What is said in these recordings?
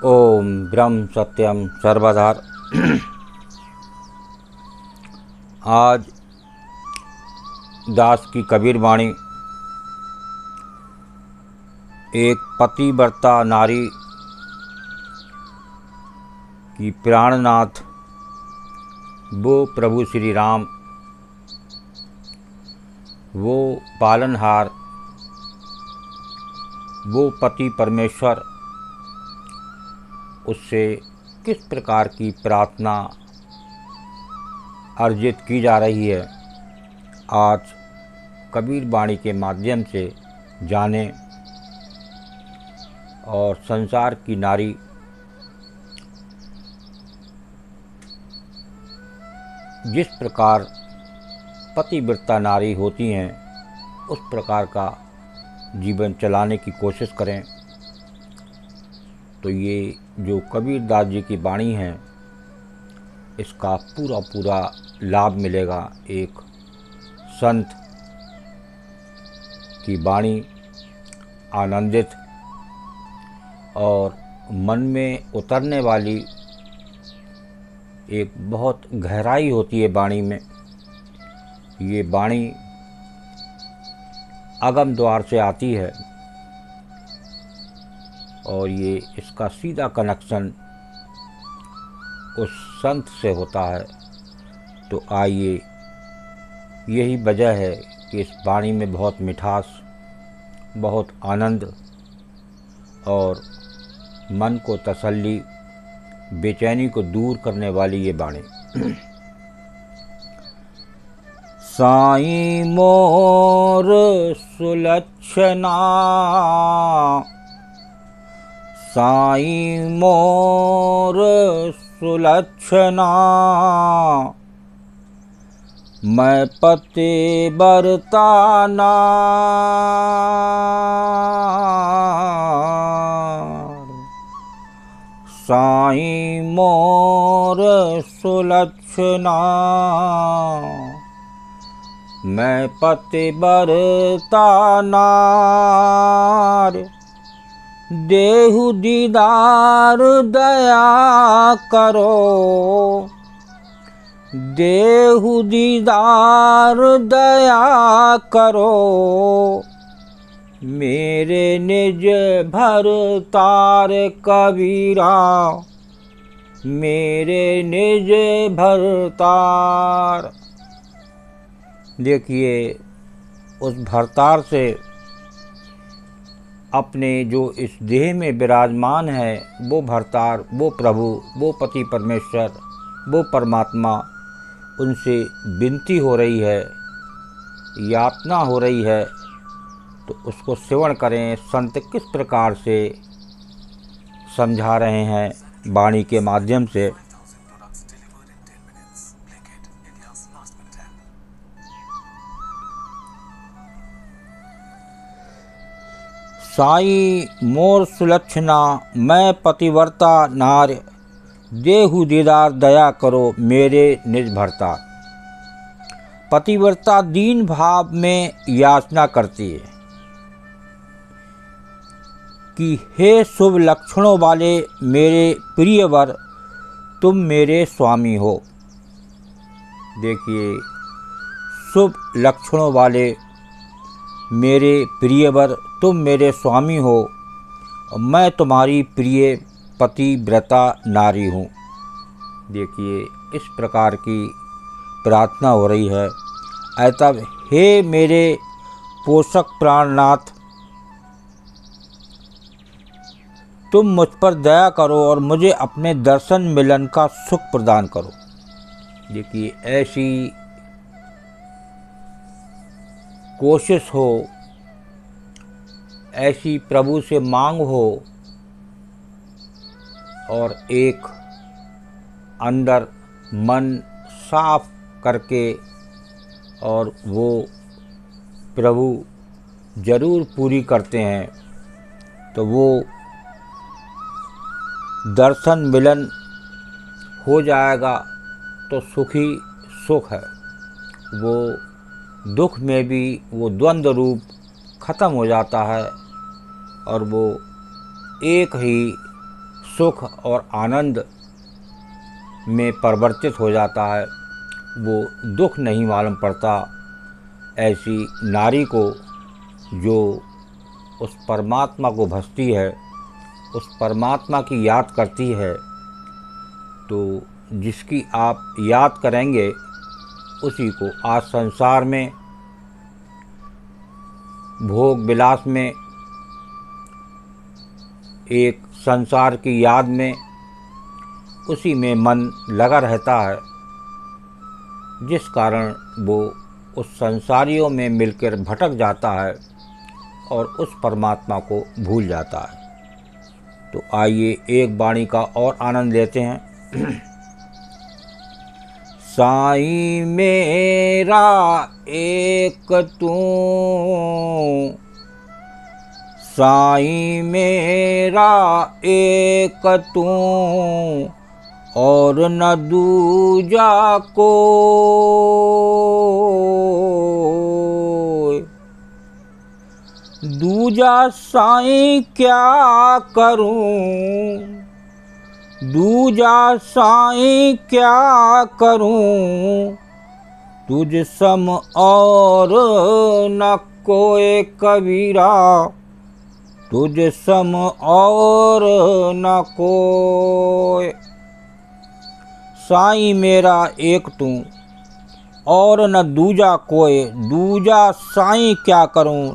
ओम ब्रह्म सत्यम सर्वधार। आज दास की कबीर वाणी एक पतिव्रता नारी की प्राणनाथ वो प्रभु श्री राम, वो पालनहार, वो पति परमेश्वर, उससे किस प्रकार की प्रार्थना अर्जित की जा रही है, आज कबीर वाणी के माध्यम से जाने। और संसार की नारी जिस प्रकार पतिव्रता नारी होती हैं उस प्रकार का जीवन चलाने की कोशिश करें तो ये जो कबीर दास जी की वाणी है इसका पूरा लाभ मिलेगा। एक संत की वाणी आनंदित और मन में उतरने वाली एक बहुत गहराई होती है वाणी में। ये वाणी अगम द्वार से आती है और ये इसका सीधा कनेक्शन उस संत से होता है। तो आइए, यही वजह है कि इस वाणी में बहुत मिठास, बहुत आनंद और मन को तसल्ली, बेचैनी को दूर करने वाली ये वाणी। साईं मोर सुलक्षणा, साईं मोर सुलक्षणा, मैं पतिव्रता साईं मोर सुलक्षणा, मैं पतिव्रता नार, देहु दीदार दया करो, देहु दीदार दया करो, मेरे निज भरतार कबीरा, मेरे निज भरतार। देखिए, उस भरतार से अपने जो इस देह में विराजमान है वो भरतार, वो प्रभु, वो पति परमेश्वर, वो परमात्मा, उनसे विनती हो रही है, यातना हो रही है। तो उसको श्रवण करें, संत किस प्रकार से समझा रहे हैं वाणी के माध्यम से। साईं मोर सुलक्षणा, मैं पतिव्रता नार, देहु दीदार दया करो, मेरे निज भरतार। पतिव्रता दीन भाव में याचना करती है कि हे शुभ लक्षणों वाले मेरे प्रियवर, तुम मेरे स्वामी हो। देखिए, शुभ लक्षणों वाले मेरे प्रियवर, तुम मेरे स्वामी हो, मैं तुम्हारी प्रिय पतिव्रता नारी हूँ। देखिए, इस प्रकार की प्रार्थना हो रही है। तब हे मेरे पोषक प्राणनाथ, तुम मुझ पर दया करो और मुझे अपने दर्शन मिलन का सुख प्रदान करो। देखिए, ऐसी कोशिश हो, ऐसी प्रभु से मांग हो और एक अंदर मन साफ करके, और वो प्रभु जरूर पूरी करते हैं। तो वो दर्शन मिलन हो जाएगा तो सुखी सुख है। वो दुख में भी वो द्वंद्व रूप खत्म हो जाता है और वो एक ही सुख और आनंद में परिवर्तित हो जाता है, वो दुख नहीं मालूम पड़ता। ऐसी नारी को जो उस परमात्मा को भजती है, उस परमात्मा की याद करती है, तो जिसकी आप याद करेंगे उसी को आज संसार में भोग विलास में, एक संसार की याद में, उसी में मन लगा रहता है, जिस कारण वो उस संसारियों में मिलकर भटक जाता है और उस परमात्मा को भूल जाता है। तो आइए एक वाणी का और आनंद लेते हैं। साईं मेरा एक तू, साईं मेरा एक तू, और न दूजा को। दूजा साईं क्या करूं, दूजा साईं क्या करूं, तुझ सम और न कोई कबीरा, तुझ सम और न कोई। साईं मेरा एक तू और न दूजा कोई, दूजा साईं क्या करूं,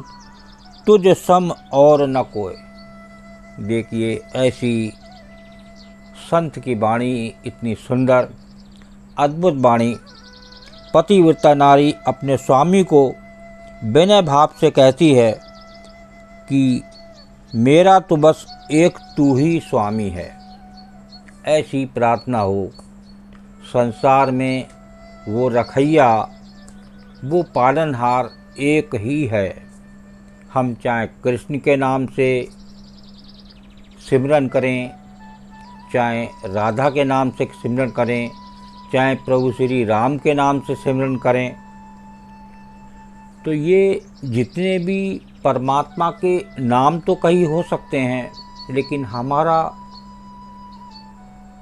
तुझ सम और न कोई। देखिए ऐसी संत की वाणी, इतनी सुंदर अद्भुत वाणी। पतिव्रता नारी अपने स्वामी को विनय भाव से कहती है कि मेरा तो बस एक तू ही स्वामी है। ऐसी प्रार्थना हो। संसार में वो रखैया, वो पालनहार एक ही है। हम चाहे कृष्ण के नाम से सिमरन करें, चाहे राधा के नाम से सिमरन करें, चाहे प्रभु श्री राम के नाम से सिमरन करें, तो ये जितने भी परमात्मा के नाम तो कई हो सकते हैं, लेकिन हमारा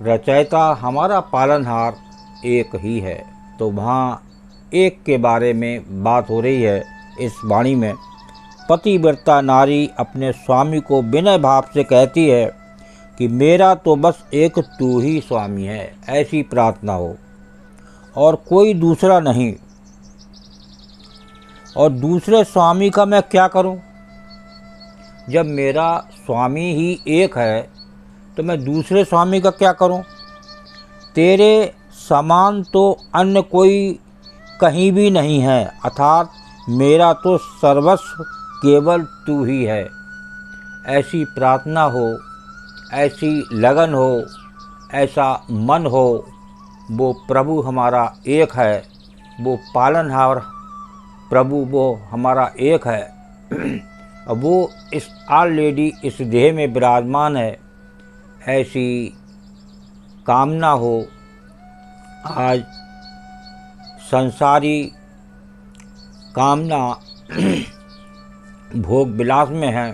रचयिता, हमारा पालनहार एक ही है। तो वहाँ एक के बारे में बात हो रही है इस वाणी में। पतिव्रता नारी अपने स्वामी को विनय भाव से कहती है कि मेरा तो बस एक तू ही स्वामी है। ऐसी प्रार्थना हो और कोई दूसरा नहीं। और दूसरे स्वामी का मैं क्या करूं? जब मेरा स्वामी ही एक है तो मैं दूसरे स्वामी का क्या करूं? तेरे समान तो अन्य कोई कहीं भी नहीं है, अर्थात मेरा तो सर्वस्व केवल तू ही है। ऐसी प्रार्थना हो, ऐसी लगन हो, ऐसा मन हो। वो प्रभु हमारा एक है, वो पालनहार प्रभु वो हमारा एक है। वो इस ऑलरेडी इस देह में विराजमान है। ऐसी कामना हो। आज संसारी कामना भोग विलास में है।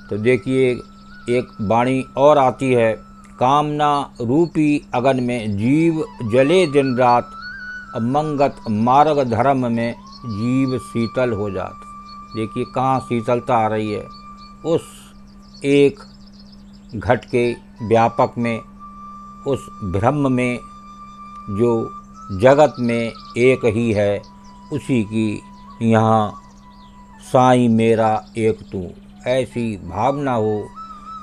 तो देखिए एक वाणी और आती है, कामना रूपी अगन में जीव जले दिन रात, मंगत मार्ग धर्म में जीव शीतल हो जात। देखिए कहाँ शीतलता आ रही है। उस एक घट के व्यापक में, उस ब्रह्म में जो जगत में एक ही है, उसी की यहाँ साईं मेरा एक तू, ऐसी भावना हो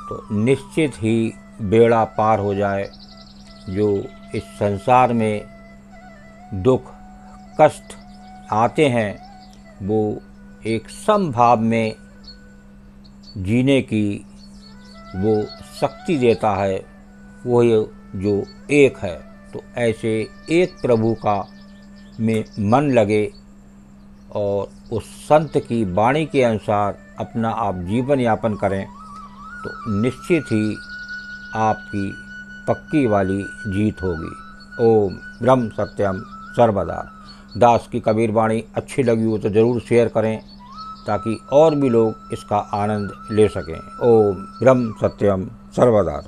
तो निश्चित ही बेड़ा पार हो जाए। जो इस संसार में दुख कष्ट आते हैं, वो एक समभाव में जीने की वो शक्ति देता है, वो जो एक है। तो ऐसे एक प्रभु का में मन लगे और उस संत की वाणी के अनुसार अपना आप जीवन यापन करें, तो निश्चित ही आपकी पक्की वाली जीत होगी। ओम ब्रह्म सत्यम सर्वदा। दास की कबीर वाणी अच्छी लगी हो तो ज़रूर शेयर करें ताकि और भी लोग इसका आनंद ले सकें। ओम ब्रह्म सत्यम सर्वदा।